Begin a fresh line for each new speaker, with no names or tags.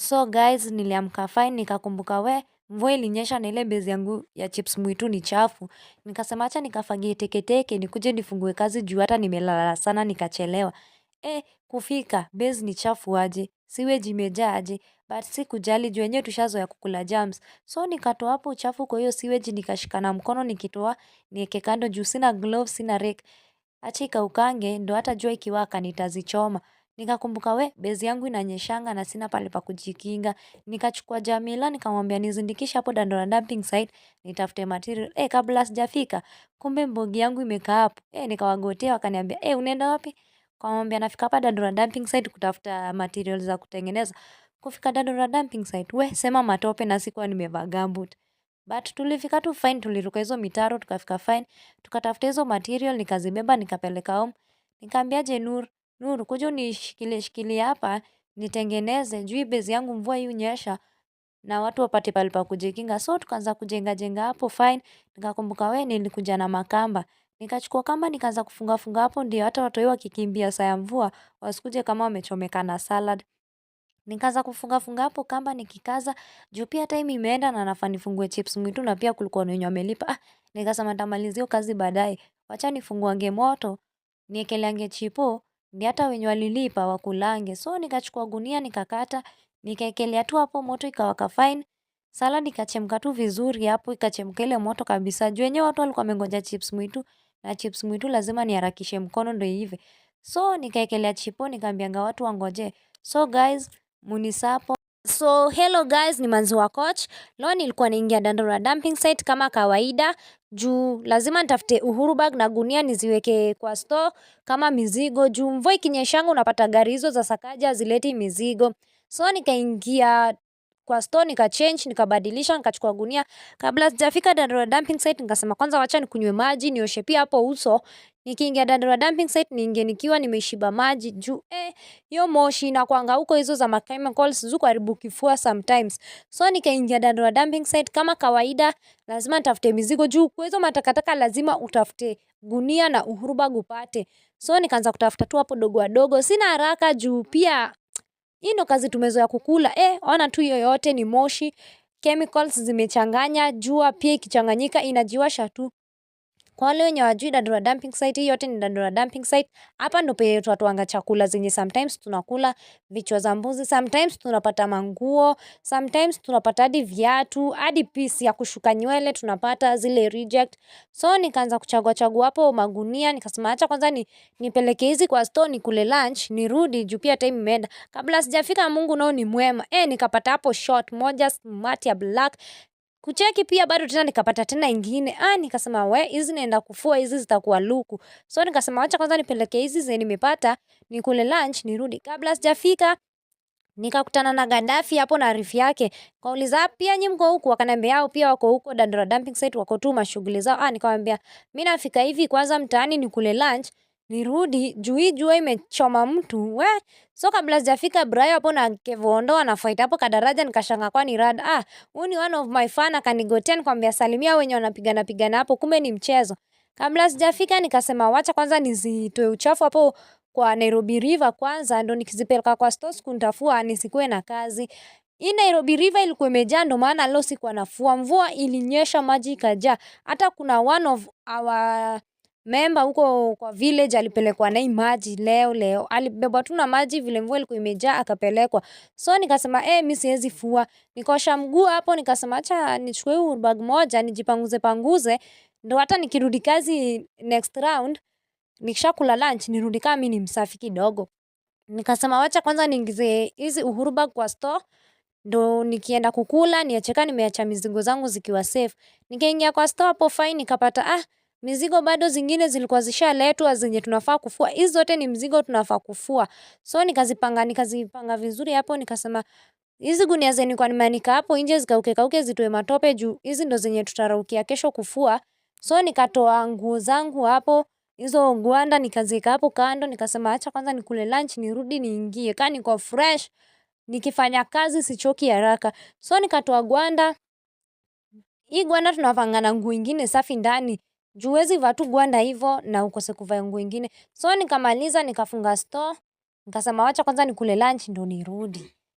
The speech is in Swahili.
So guys, niliamka fine, nikakumbuka mvua ilinyesha na ile base yangu ya chips mwitu ni chafu. Nikasema acha nikafagie teketeke, nikuje nifungue kazi juu hata nimelala sana nikachelewa. Kufika, base ni chafu aje, sewage imejaa aje, but sikujali juu wenyewe tushazoea kukula germs. So nikatoa hapo uchafu kwa hiyo sewage nikashika na mkono nikitoa niweke kando juu sina gloves, sina rake. Acha ikaukange ndo hata jua ikiwaka nitazichoma. Nikakumbuka base yangu inanyeshanga na sina pale pa kujikinga. Nikachukua Jamila nikamwambia nizindikishe hapo Dandora dumping site nitafute material. Kabla sijafika kumbe mbogi yangu imekaa hapo. Nikawagotea wakaniambia unaenda wapi? Nikamwambia nafika hapa Dandora dumping site kutafuta material za kutengeneza. Kufika Dandora dumping site sema matope na sikuwa nimevaa gumboot. But tulifika tu fine, tuliruka hizo mitaro tukafika fine. Tukatafuta hizo material nikazibeba nikapeleka home. Nikamwambia Nuru kuja unishikilie hapa nitengeneze juu base yangu mvua hii hunyesha na watu wapate pale pa kujikinga. So tukaanza kujenga hapo fine. Nikakumbuka nilikuja na makamba. Nikachukua kamba nikaanza kufunga hapo ndio hata watu wakikimbia saa ya mvua wasikuje kama wamechomeka na salad. Nikaanza kufunga hapo kamba nikikaza juu pia time imeenda na nafaa nifungue chips mwitu na pia kulikuwa na wenye wamelipa. Nikasema nitamalizia hiyo kazi baadaye. Wacha nifunguange moto niekeleange chipo ndio hata wenye walilipa wakulange. So nikachukua gunia nikakata nikaekelea tu hapo moto ikawaka fine. Salad ikachemka tu vizuri hapo ikachemka ile moto kabisa. Juu wenyewe watu walikuwa wamengoja chips mwitu na chips mwitu lazima niharakishe mkono ndio iive. So nikaekelea chipo nikaambianga watu wangoje. So guys, munisapo. So hello guys, ni Manzi wa Coach. Leo nilikuwa naingia Dandora dumping site kama kawaida. Juu lazima nitafute Uhuru bag na gunia niziweke kwa store kama mizigo. Juu mvua ikinyeshanga unapata gari hizo za Sakaja hazileti mizigo. So nikaingia kwa store nikachange, nikabadilisha, nikachukua gunia. Kabla sijafika Dandora dumping site nikasema kwanza wacha nikunywe maji, nioshe pia hapo uso. Nikiingia Dandora dumping site niingie nikiwa nimeshiba maji juu hiyo moshi inakuanga huko hizo za chemicals kuharibu kifua sometimes. So nikaingia Dandora dumping site kama kawaida lazima nitafute mizigo juu kwa hizo matakataka lazima utafute gunia na Uhuru bag upate. So nikaanza kutafuta tu hapo dogo dogo. Sina haraka juu pia hii ndo kazi tumezoea kukula. Ona tu yoyote ni moshi. Chemicals zimechanganya, jua pia ikichanganyika inajiwasha tu. Kwa wale wenye hawajui Dandora dumping site, hii yote ni Dandora dumping site. Hapa ndo penye tunatoanga chakula zenye sometimes tunakula vichwa za mbuzi, sometimes tunapata manguo, sometimes tunapata hadi viatu, hadi piece ya kushuka nywele tunapata zile reject. So nikaanza kuchagua hapo magunia, nikasema acha kwanza nipeleke hizi kwa store nikule lunch, nirudi juu pia time imeenda. Kabla sijafika Mungu nao ni mwema. Nikapata hapo short moja smart ya black. Kucheki pia bado tena nikapata tena ingine. Nikasema hizi naenda kufua hizi zitakuwa luku. So nikasema acha kwanza nipeleke hizi zenye nimepata nikule lunch nirudi. Kabla sijafika nikakutana na Gaddafi hapo na arifu yake. Kauliza pia nyinyi mko huko, wakaniambia hao pia wako huko Dandora dumping site wako tu mashughuli zao. Nikamwambia mimi nafika hivi kwanza mtaani nikule lunch nirudi juu hii jua imechoma mtu. So kabla sijafika Brayo hapo na Kevondo anafight hapo kadaraja nikashanga kwa ni rad. Huyu ni one of my fan akanigotea nikamwambia salimia wenye wanapigana hapo kumbe ni mchezo. Kabla sijafika nikasema wacha kwanza nizitoe uchafu hapo kwa Nairobi River kwanza ndo nikizipeleka kwa stores kunitafua nisikuwe na kazi. Hii Nairobi River ilikuwa imejaa ndo maana leo sikuwa nafua. Mvua ilinyesha maji ikajaa. Hata kuna one of our member huko kwa village alipelekwa na hii maji leo. Alibebwa tu na maji vile mvua ilikuwa imejaa akapelekwa. So nikasema mimi siwezi fua. Nikaosha mguu hapo nikasema acha nichukue Uhuru bag moja nijipanguze ndo hata nikirudi kazi next round nikishakula lunch nirudi kama mimi ni msafi kidogo. Nikasema wacha kwanza niingize hizi Uhuru bag kwa store ndo nikienda kukula niacheka nimeacha mizigo zangu zikiwa safe. Nikaingia kwa store hapo fine nikapata mizigo bado zingine zilikuwa zishaletwa zenye tunafaa kufua. Hizo zote ni mzigo tunafaa kufua. So nikazipanga vizuri hapo nikasema hizi gunia zenye nilikuwa nimeanika hapo nje zikauke zitoe matope juu hizi ndo zenye tutaraukia kesho kufua. So nikatoa nguo zangu hapo hizo gwanda nikaziweka hapo kando nikasema acha kwanza nikule lunch nirudi niingie kama niko fresh nikifanya kazi sichoki haraka. So nikatoa gwanda. Hii gwanda tunavanga na nguo ingine safi ndani. Juu huwezi vaa tu gwanda hivyo na ukose kuvaa nguo ingine. So nikamaliza nikafunga store. Nikasema wacha kwanza nikule lunch ndo nirudi.